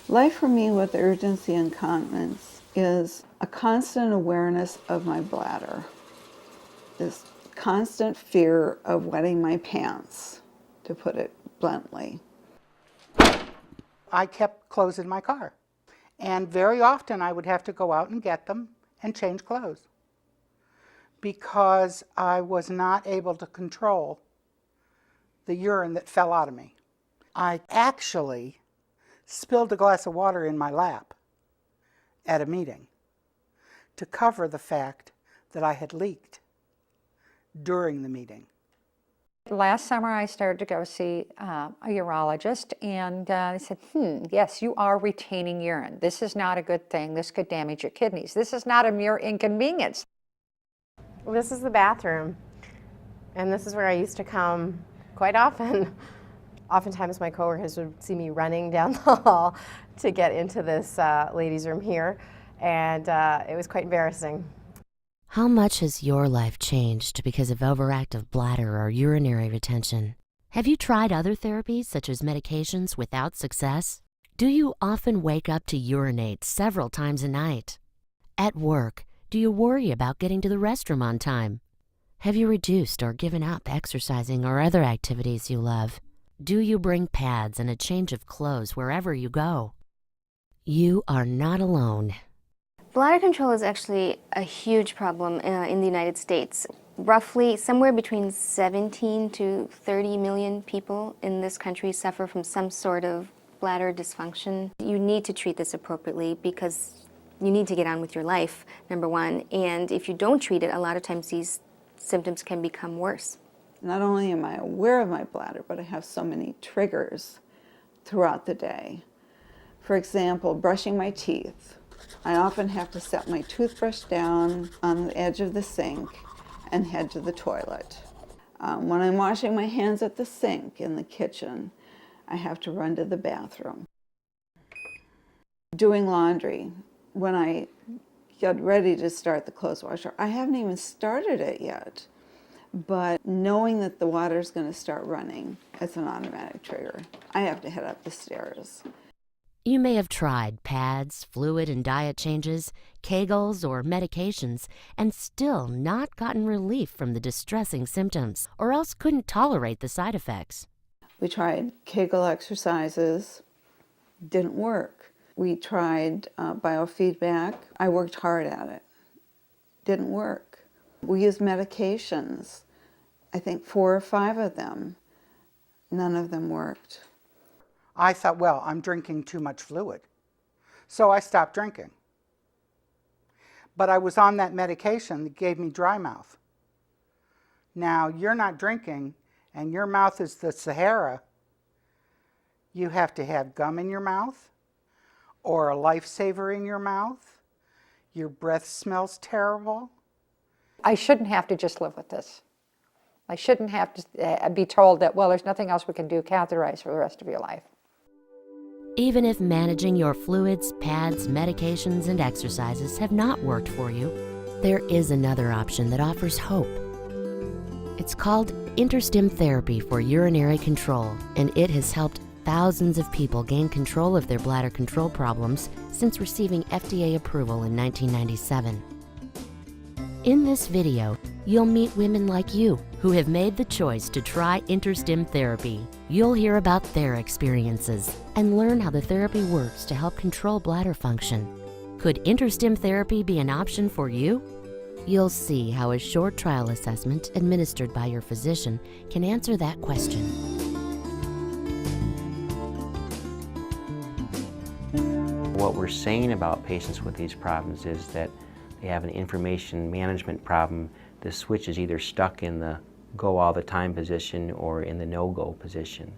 Life for me with urgency incontinence is a constant awareness of my bladder, this constant fear of wetting my pants, to put it bluntly. I kept clothes in my car, and very often I would have to go out and get them and change clothes because I was not able to control the urine that fell out of me. I actually spilled a glass of water in my lap at a meeting to cover the fact that I had leaked during the meeting. Last summer, I started to go see a urologist, and they said, yes, you are retaining urine. This is not a good thing. This could damage your kidneys. This is not a mere inconvenience. This is the bathroom, and this is where I used to come quite often. Oftentimes my coworkers would see me running down the hall to get into this ladies' room here, and it was quite embarrassing. How much has your life changed because of overactive bladder or urinary retention? Have you tried other therapies such as medications without success? Do you often wake up to urinate several times a night? At work, do you worry about getting to the restroom on time? Have you reduced or given up exercising or other activities you love? Do you bring pads and a change of clothes wherever you go? You are not alone. Bladder control is actually a huge problem in the United States. Roughly somewhere between 17 to 30 million people in this country suffer from some sort of bladder dysfunction. You need to treat this appropriately because you need to get on with your life, number one. And if you don't treat it, a lot of times these symptoms can become worse. Not only am I aware of my bladder, but I have so many triggers throughout the day. For example, brushing my teeth. I often have to set my toothbrush down on the edge of the sink and head to the toilet. When I'm washing my hands at the sink in the kitchen, I have to run to the bathroom. Doing laundry. When I get ready to start the clothes washer, I haven't even started it yet. But knowing that the water's going to start running, it's an automatic trigger. I have to head up the stairs. You may have tried pads, fluid and diet changes, Kegels, or medications, and still not gotten relief from the distressing symptoms, or else couldn't tolerate the side effects. We tried Kegel exercises, didn't work. We tried biofeedback. I worked hard at it, didn't work. We used medications, I think 4 or 5 of them. None of them worked. I thought, well, I'm drinking too much fluid, so I stopped drinking. But I was on that medication that gave me dry mouth. Now, you're not drinking, and your mouth is the Sahara. You have to have gum in your mouth, or a lifesaver in your mouth. Your breath smells terrible. I shouldn't have to just live with this. I shouldn't have to be told that, well, there's nothing else we can do, catheterize for the rest of your life. Even if managing your fluids, pads, medications, and exercises have not worked for you, there is another option that offers hope. It's called interstim therapy for urinary control, and it has helped thousands of people gain control of their bladder control problems since receiving FDA approval in 1997. In this video, you'll meet women like you who have made the choice to try interstim therapy. You'll hear about their experiences and learn how the therapy works to help control bladder function. Could interstim therapy be an option for you? You'll see how a short trial assessment administered by your physician can answer that question. What we're saying about patients with these problems is that they have an information management problem. The switch is either stuck in the go all the time position or in the no-go position.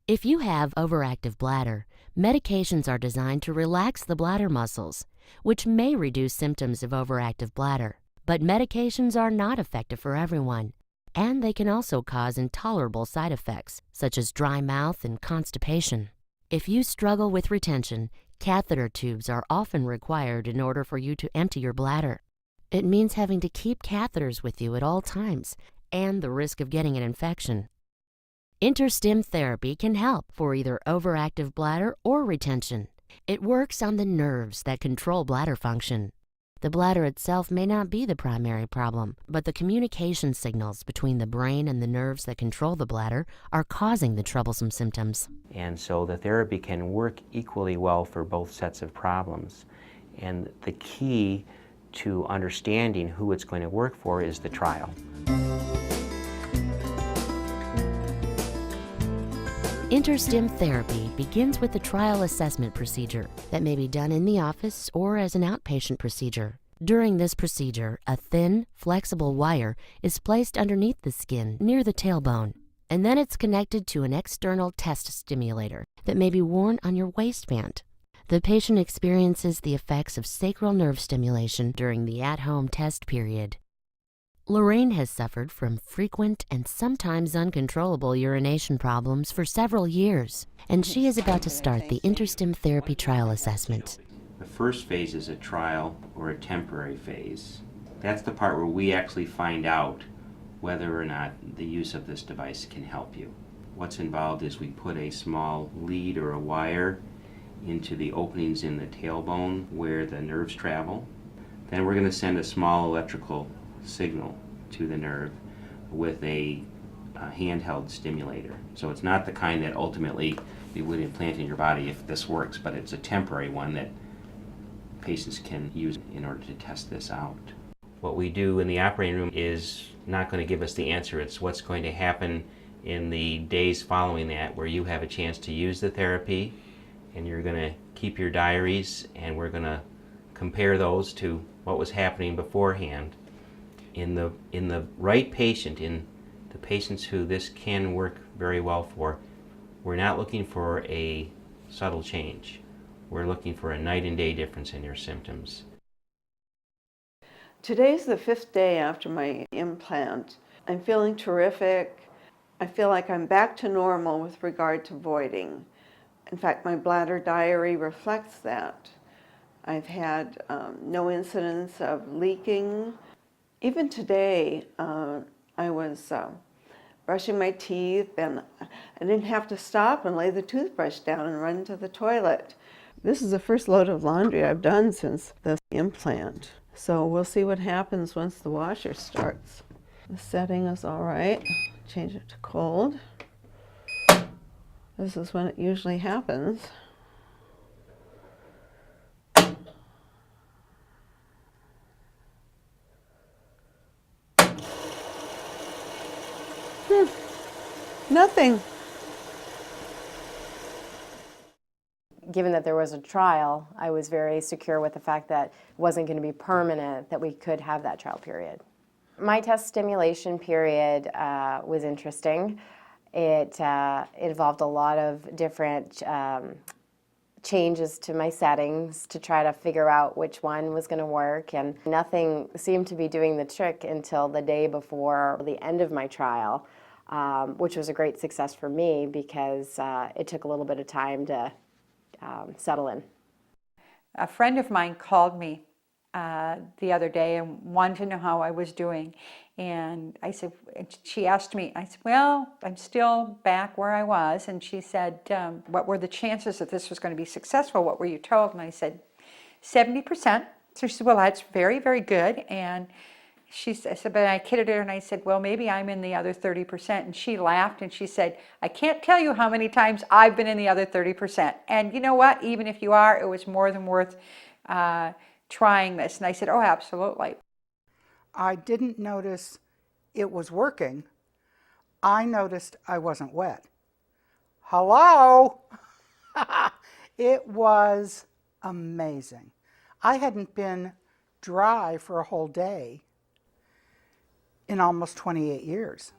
If you have overactive bladder, medications are designed to relax the bladder muscles, which may reduce symptoms of overactive bladder. But medications are not effective for everyone, and they can also cause intolerable side effects, such as dry mouth and constipation. If you struggle with retention, catheter tubes are often required in order for you to empty your bladder. It means having to keep catheters with you at all times and the risk of getting an infection. Interstim therapy can help for either overactive bladder or retention. It works on the nerves that control bladder function. The bladder itself may not be the primary problem, but the communication signals between the brain and the nerves that control the bladder are causing the troublesome symptoms. And so the therapy can work equally well for both sets of problems. And the key to understanding who it's going to work for is the trial. Interstim therapy begins with the trial assessment procedure that may be done in the office or as an outpatient procedure. During this procedure, a thin, flexible wire is placed underneath the skin near the tailbone, and then it's connected to an external test stimulator that may be worn on your waistband. The patient experiences the effects of sacral nerve stimulation during the at-home test period. Lorraine has suffered from frequent and sometimes uncontrollable urination problems for several years, and she is about to start the interstim therapy trial assessment. The first phase is a trial or a temporary phase. That's the part where we actually find out whether or not the use of this device can help you. What's involved is we put a small lead or a wire into the openings in the tailbone where the nerves travel. Then we're going to send a small electrical signal to the nerve with a handheld stimulator. So it's not the kind that ultimately we would implant in your body if this works, but it's a temporary one that patients can use in order to test this out. What we do in the operating room is not going to give us the answer. It's what's going to happen in the days following that, where you have a chance to use the therapy, and you're going to keep your diaries, and we're going to compare those to what was happening beforehand. In the right patient, in the patients who this can work very well for, we're not looking for a subtle change. We're looking for a night and day difference in your symptoms. Today's the 5th day after my implant. I'm feeling terrific. I feel like I'm back to normal with regard to voiding. In fact, my bladder diary reflects that. I've had no incidents of leaking. Even today, I was brushing my teeth, and I didn't have to stop and lay the toothbrush down and run to the toilet. This is the first load of laundry I've done since the implant. So we'll see what happens once the washer starts. The setting is all right. Change it to cold. This is when it usually happens. Nothing. Given that there was a trial, I was very secure with the fact that it wasn't going to be permanent, that we could have that trial period. My test stimulation period was interesting. It involved a lot of different changes to my settings to try to figure out which one was going to work, and nothing seemed to be doing the trick until the day before the end of my trial, which was a great success for me because it took a little bit of time to settle in. A friend of mine called me the other day and wanted to know how I was doing. And I said, she asked me, I said, well, I'm still back where I was. And she said, what were the chances that this was going to be successful? What were you told? And I said, 70%. So she said, well, that's very, very good. And she said, but I kidded her and I said, well, maybe I'm in the other 30%. And she laughed and she said, I can't tell you how many times I've been in the other 30%. And you know what? Even if you are, it was more than worth trying this. And I said, oh, absolutely. I didn't notice it was working. I noticed I wasn't wet. Hello? It was amazing. I hadn't been dry for a whole day in almost 28 years.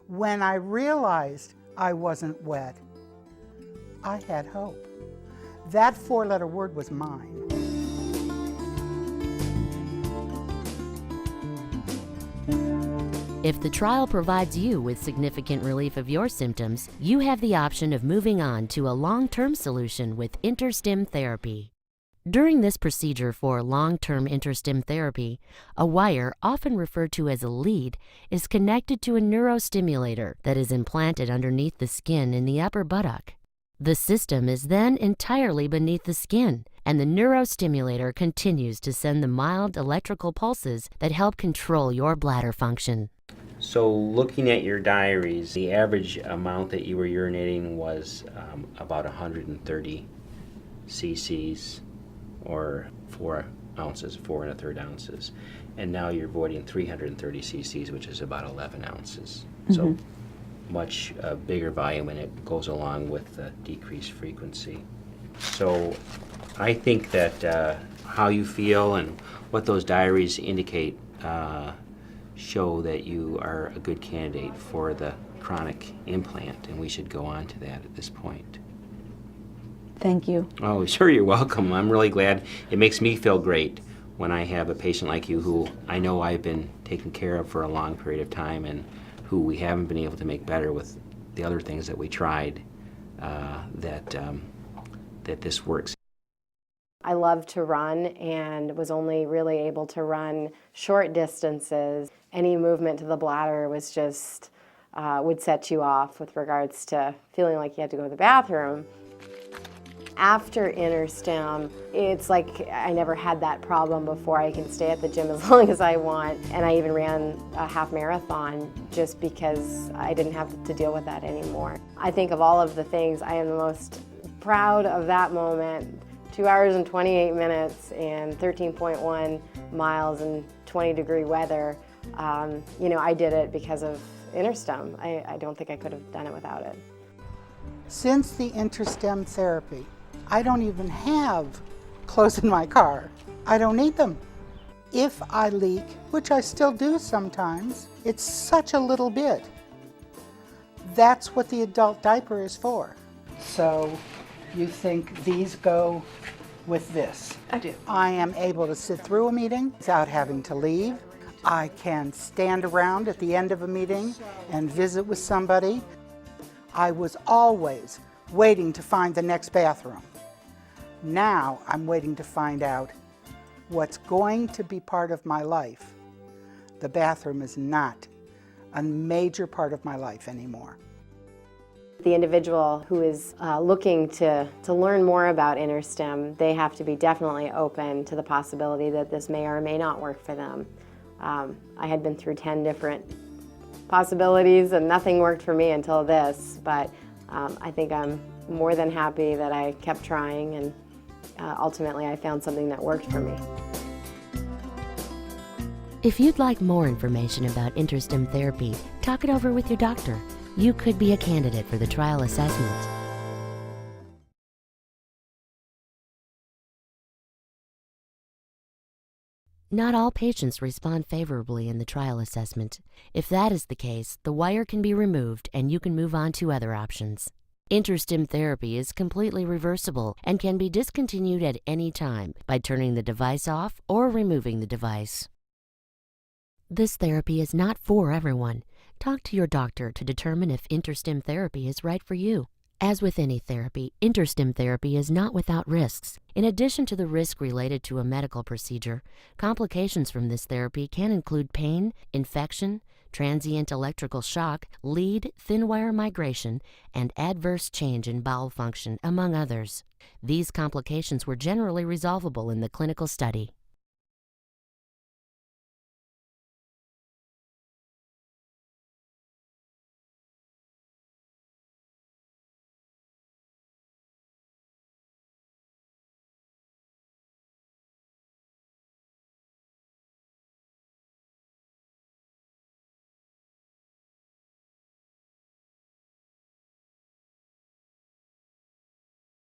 When I realized I wasn't wet, I had hope. That 4-letter word was mine. If the trial provides you with significant relief of your symptoms, you have the option of moving on to a long-term solution with interstim therapy. During this procedure for long-term interstim therapy, a wire, often referred to as a lead, is connected to a neurostimulator that is implanted underneath the skin in the upper buttock. The system is then entirely beneath the skin, and the neurostimulator continues to send the mild electrical pulses that help control your bladder function. So looking at your diaries, the average amount that you were urinating was about 130 cc's, or 4 ounces, 4 1/3 ounces. And now you're voiding 330 cc's, which is about 11 ounces. So much bigger volume, and it goes along with the decreased frequency. So I think that how you feel and what those diaries indicate show that you are a good candidate for the chronic implant, and we should go on to that at this point. Thank you. Oh, sure, you're welcome. I'm really glad. It makes me feel great when I have a patient like you who I know I've been taking care of for a long period of time, and who we haven't been able to make better with the other things that we tried, that this works. I love to run and was only really able to run short distances. Any movement to the bladder was just, would set you off with regards to feeling like you had to go to the bathroom. After interstim, it's like I never had that problem before. I can stay at the gym as long as I want, and I even ran a half marathon just because I didn't have to deal with that anymore. I think of all of the things, I am the most proud of that moment. 2 hours and 28 minutes and 13.1 miles in 20-degree weather. You know, I did it because of interstim. I don't think I could have done it without it. Since the interstim therapy, I don't even have clothes in my car. I don't need them. If I leak, which I still do sometimes, it's such a little bit. That's what the adult diaper is for. So you think these go with this? I do. I am able to sit through a meeting without having to leave. I can stand around at the end of a meeting and visit with somebody. I was always waiting to find the next bathroom. Now I'm waiting to find out what's going to be part of my life. The bathroom is not a major part of my life anymore. The individual who is looking to learn more about interstim, they have to be definitely open to the possibility that this may or may not work for them. I had been through 10 different possibilities and nothing worked for me until this, but I think I'm more than happy that I kept trying, and ultimately I found something that worked for me. If you'd like more information about interstim therapy, talk it over with your doctor. You could be a candidate for the trial assessment. Not all patients respond favorably in the trial assessment. If that is the case, the wire can be removed and you can move on to other options. Interstim therapy is completely reversible and can be discontinued at any time by turning the device off or removing the device. This therapy is not for everyone. Talk to your doctor to determine if interstim therapy is right for you. As with any therapy, interstim therapy is not without risks. In addition to the risk related to a medical procedure, complications from this therapy can include pain, infection, transient electrical shock, lead, thin wire migration, and adverse change in bowel function, among others. These complications were generally resolvable in the clinical study.